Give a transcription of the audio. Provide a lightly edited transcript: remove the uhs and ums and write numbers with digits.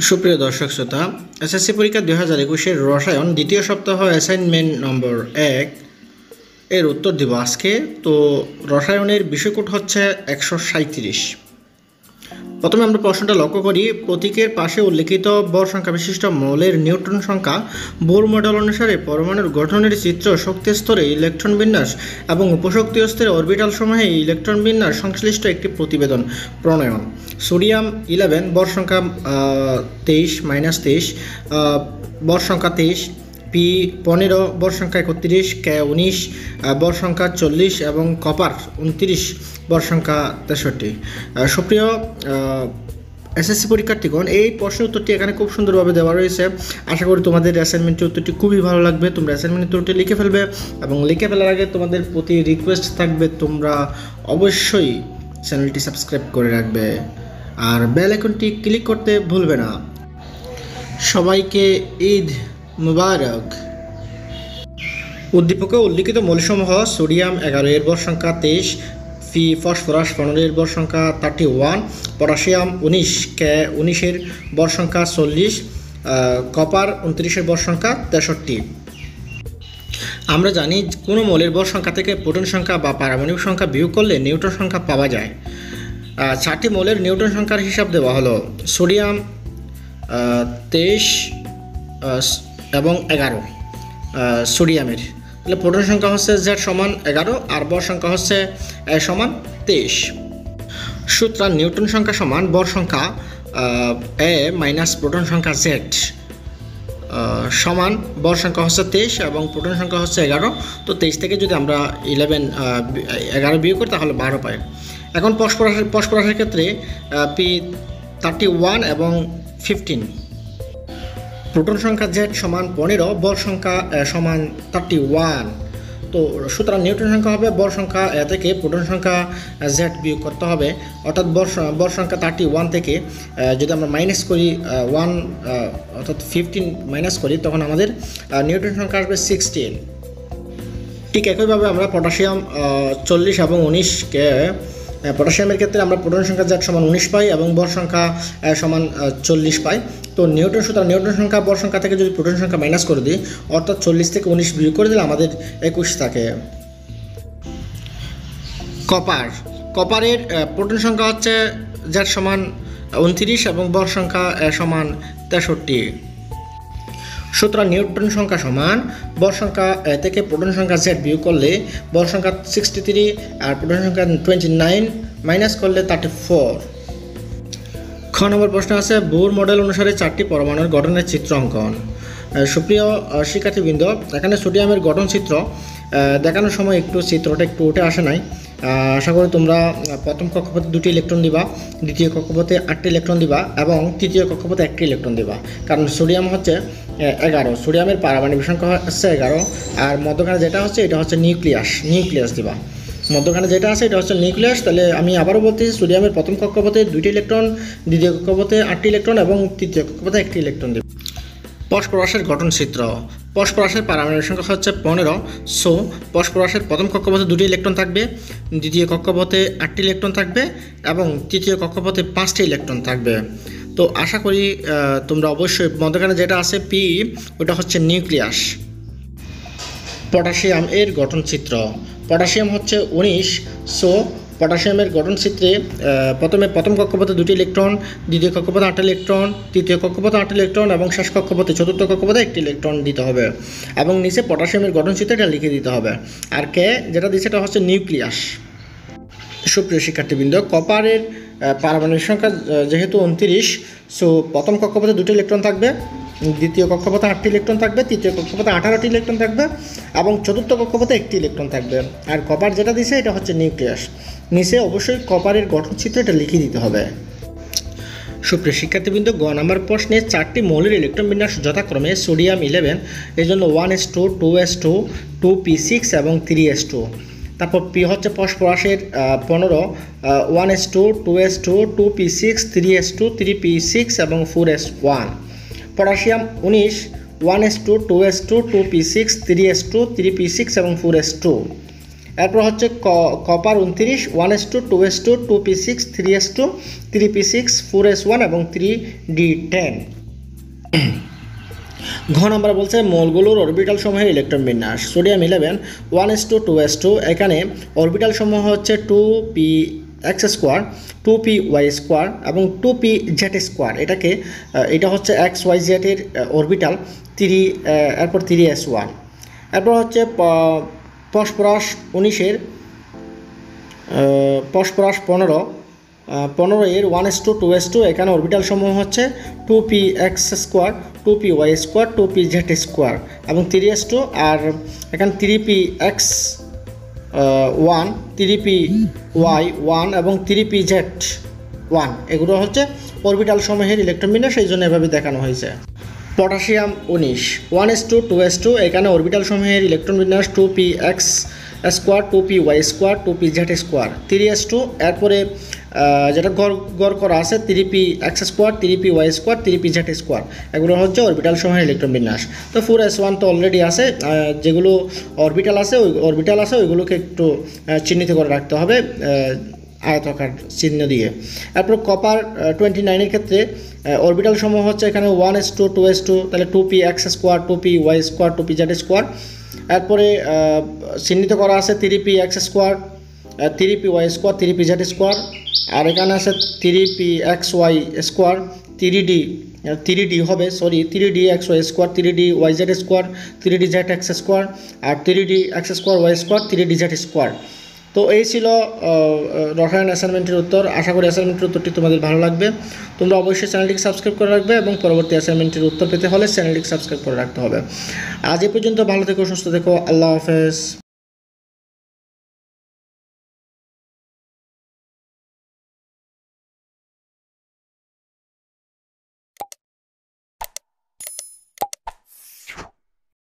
সুপ্রিয় দর্শক শ্রোতা, এসএসসি পরীক্ষা 2021-এর রসায়ন দ্বিতীয় সপ্তাহ অ্যাসাইনমেন্ট নম্বর 1 এর উত্তর দিব আজকে। তো রসায়নের বিষয়কোড হচ্ছে 137। প্রথমে আমরা প্রশ্নটা লক্ষ্য করি। প্রতীকের পাশে উল্লেখিত ভর সংখ্যা বিশিষ্ট মৌলের নিউটন সংখ্যা বোর মডেল অনুসারে পরমাণুর গঠনের চিত্র, শক্তি স্তরে ইলেকট্রন বিন্যাস এবং উপশক্তি স্তরে অরবিটাল সমূহে ইলেকট্রন বিন্যাস সংশ্লিষ্ট একটি প্রতিবেদন প্রণয়ন। সোডিয়াম 11, ভর সংখ্যা 23, ভর সংখ্যা 23, পি 15, ভর সংখ্যা 31, কে 19, ভর সংখ্যা 40 এবং কপার 29, ভর সংখ্যা 63। সুপ্রিয় এসএসসি পরীক্ষার্থীগণ, এই প্রশ্নের উত্তরটি এখানে খুব সুন্দরভাবে দেওয়া রয়েছে। আশা করি তোমাদের অ্যাসাইনমেন্টের উত্তরটি খুবই ভালো লাগবে। তোমরা অ্যাসাইনমেন্টের উত্তরটি লিখে ফেলবে এবং লিখে ফেলার আগে তোমাদের প্রতি রিকোয়েস্ট থাকবে, তোমরা অবশ্যই চ্যানেলটি সাবস্ক্রাইব করে রাখবে আর বেল আইকনটি ক্লিক করতে ভুলবে না। সবাইকে ঈদ মুবারক। উদ্দীপকে উল্লিখিত মৌলসমূহ সোডিয়াম 11 এর ভর সংখ্যা 23, ফসফরাস 15 এর ভর সংখ্যা 31, পটাশিয়াম 19, কে 19 এর ভর সংখ্যা 40, কপার 29 এর ভর সংখ্যা 63। আমরা জানি কোনো মৌলের ভর সংখ্যা থেকে প্রোটন সংখ্যা বা পারমাণবিক সংখ্যা বিয়োগ করলে নিউটন সংখ্যা পাওয়া যায়। 4টি মৌলের নিউটন সংখ্যার হিসাব দেওয়া হলো। সোডিয়াম 23 এবং 11 সোডিয়ামের, তাহলে প্রোটন সংখ্যা হচ্ছে Z সমান 11 আর ভর সংখ্যা হচ্ছে সমান 23। সুতরাং নিউটন সংখ্যা সমান ভর সংখ্যা A মাইনাস প্রোটন সংখ্যা Z সমান ভর সংখ্যা হচ্ছে 23 এবং প্রোটন সংখ্যা হচ্ছে 11। তো 23 থেকে যদি আমরা 11 বিয়োগ করি তাহলে 12 পাই। এখন ফসফরাসের ক্ষেত্রে P31 এবং 15, প্রোটন সংখ্যা Z সমান 15, ভর সংখ্যা সমান 31। তো সুতরাং নিউটন সংখ্যা হবে ভর সংখ্যা থেকে প্রোটন সংখ্যা Z বিয়োগ করতে হবে, অর্থাৎ ভর সংখ্যা 31 থেকে যদি আমরা মাইনাস করি 1 অর্থাৎ 15 মাইনাস করি, তখন আমাদের নিউটন সংখ্যা আসবে 16। ঠিক একইভাবে আমরা পটাশিয়াম 40 এবং 19কে, পটাশিয়ামের ক্ষেত্রে আমরা প্রোটন সংখ্যা Z সমান 19 পাই এবং ভর সংখ্যা সমান 40 পাই। তো সুতরাং নিউটন সংখ্যা ভর সংখ্যা থেকে যদি প্রোটন সংখ্যা মাইনাস করে দিই, অর্থাৎ 40 থেকে 19 বিয়োগ করে দিলে আমাদের 21 থাকে। কপারের প্রোটন সংখ্যা হচ্ছে Z সমান 29 এবং ভর সংখ্যা সমান 63। সুতরাং নিউটন সংখ্যা সমান ভর সংখ্যা থেকে প্রোটন সংখ্যা Z বিয়োগ করলে ভর সংখ্যা 63 আর প্রোটন সংখ্যা 29 মাইনাস করলে 34। খ নম্বর প্রশ্ন আছে, বোর মডেল অনুসারে 4টি পরমাণুর গঠনের চিত্র অঙ্কন। সুপ্রিয় শিক্ষার্থীবৃন্দ, এখানে সোডিয়ামের গঠন চিত্র দেখানোর সময় চিত্রটা একটু উঠে আসে নাই। আশা করি তোমরা প্রথম কক্ষপথে 2টি ইলেকট্রন দিবা, দ্বিতীয় কক্ষপথে 8টি ইলেকট্রন দিবা এবং তৃতীয় কক্ষপথে 1টি ইলেকট্রন দিবা, কারণ সোডিয়াম হচ্ছে 11, সোডিয়ামের পারমাণবিক সংখ্যা হচ্ছে 11 আর মধ্যখানে যেটা হচ্ছে এটা হচ্ছে নিউক্লিয়াস দিবা। মধ্যখানে যেটা আছে এটা হচ্ছে নিউক্লিয়াস। তাহলে আমি আবারও বলতেছি, সোডিয়ামের প্রথম কক্ষপথে 2টি ইলেকট্রন, দ্বিতীয় কক্ষপথে 8টি ইলেকট্রন এবং তৃতীয় কক্ষপথে 1টি ইলেকট্রন দিবা। ফসফরাসের গঠন চিত্র। ফসফরাসের পারমাণবিক সংখ্যা হচ্ছে 15। সো ফসফরাসের প্রথম কক্ষপথে 2টি ইলেকট্রন থাকবে, দ্বিতীয় কক্ষপথে 8টি ইলেকট্রন থাকবে এবং তৃতীয় কক্ষপথে 5টি ইলেকট্রন থাকবে। তো আশা করি তোমরা অবশ্যই মধ্যখানে যেটা আছে পি, ওটা হচ্ছে নিউক্লিয়াস। পটাশিয়াম এর গঠন চিত্র। পটাশিয়াম হচ্ছে 19। সো পটাশিয়ামের গঠন চিত্রে প্রথম কক্ষপথে 2টি ইলেকট্রন, দ্বিতীয় কক্ষপথে 8টি ইলেকট্রন, তৃতীয় কক্ষপথে 8টি ইলেকট্রন এবং শেষ কক্ষপথে চতুর্থ কক্ষপথে 1টি ইলেকট্রন দিতে হবে এবং নিচে পটাশিয়ামের গঠন চিত্র এটা লিখে দিতে হবে। আর কে যেটা দিচ্ছে এটা হচ্ছে নিউক্লিয়াস। সুপ্রিয় শিক্ষার্থীবৃন্দ, কপারের পারমাণবিক সংখ্যা যেহেতু 29, সো প্রথম কক্ষপথে 2টি ইলেকট্রন থাকবে, দ্বিতীয় কক্ষপথে 8টি ইলেকট্রন থাকবে, তৃতীয় কক্ষপথে 18টি ইলেকট্রন থাকবে এবং চতুর্থ কক্ষপথে 1টি ইলেকট্রন থাকবে। আর কপার যেটা দিছে এটা হচ্ছে নিউক্লিয়াস। নিচে অবশ্যই কপারের গঠন চিত্র এটা লিখে দিতে হবে। সুপ্রিয় শিক্ষার্থীবৃন্দ, গ নম্বর প্রশ্নে 4টি মৌলের ইলেকট্রন বিন্যাস যথাক্রমে সোডিয়াম 11, এই জন্য 1s2, 2s2, 2p6 এবং 3s2। তারপর পি হচ্ছে ফসফরাসের 15, 1s2, 2s2, 2p6, 3s2, 3p6 এবং 4s1। Potassium 19, 1s2, 2s2, 2p6, 3s2, 3p6 এবং 4s2। এরপর হচ্ছে copper 29 1s2 2s2 2p6 3s2 3p6 4s1 এবং 3d10। ঘ নাম্বার বলছে মৌলগুলোর অরবিটাল সমূহের ইলেকট্রন বিন্যাস। সোডিয়াম 11 1s2 2s2, এখানে অরবিটাল সমূহ হচ্ছে 2px স্কোয়ার 2py স্কোয়ার এবং 2pz স্কোয়ার। এটা হচ্ছে xyz এর অরবিটাল 3, এরপর 3s1। এরপর হচ্ছে ফসফরাস 19 ফসফরাস 15 এর 1s2 2s2, এখানে অরবিটাল সমূহ হচ্ছে 2px square 2py square 2pz square এবং 3s2। আর এখানে 3px 1 3py 1 এবং 3pz 1, এগুলো হচ্ছে অরবিটাল সমূহের ইলেকট্রন বিন্যাস, এই জন্য এভাবে দেখানো হয়েছে। পটাশিয়াম 19 1s2 2s2, এখানে অরবিটাল সমূহের ইলেকট্রন বিন্যাস 2px square 2py square 2pz square 3s2। এরপরে যেটা গড় করা আছে 3px square 3py square 3pz square, এগুলো হচ্ছে অরবিটাল সমূহের ইলেকট্রন বিন্যাস। তো 4s1 তো অলরেডি আছে, যেগুলো অরবিটাল আছে ওইগুলোকে একটু চিহ্নিত করে রাখতে হবে আয়তাকার চিহ্ন দিয়ে। এরপর কপার 29 এর ক্ষেত্রে অরবিটাল সমূহ হচ্ছে এখানে 1s2 2s2, তাহলে 2px square 2py square 2pz square. এরপরে চিহ্নিত করা আছে 3px square 3py square 3pz square. আর এখানে আছে 3pxy স্কোয়ার 3d হবে 3dxy square 3dyz square 3dzx square আর 3dx square y square 3dz square. তো এই ছিল রসায়ন অ্যাসাইনমেন্টের উত্তর। আশা করি অ্যাসাইনমেন্টের উত্তরটি তোমাদের ভালো লাগবে। তোমরা অবশ্যই চ্যানেলটিকে সাবস্ক্রাইব করে রাখবে এবং পরবর্তী অ্যাসাইনমেন্টের উত্তর পেতে হলে চ্যানেলটিকে সাবস্ক্রাইব করে রাখতে হবে। আজ এ পর্যন্ত, ভালো থেকো, সুস্থ থেকো, আল্লাহ হাফেজ।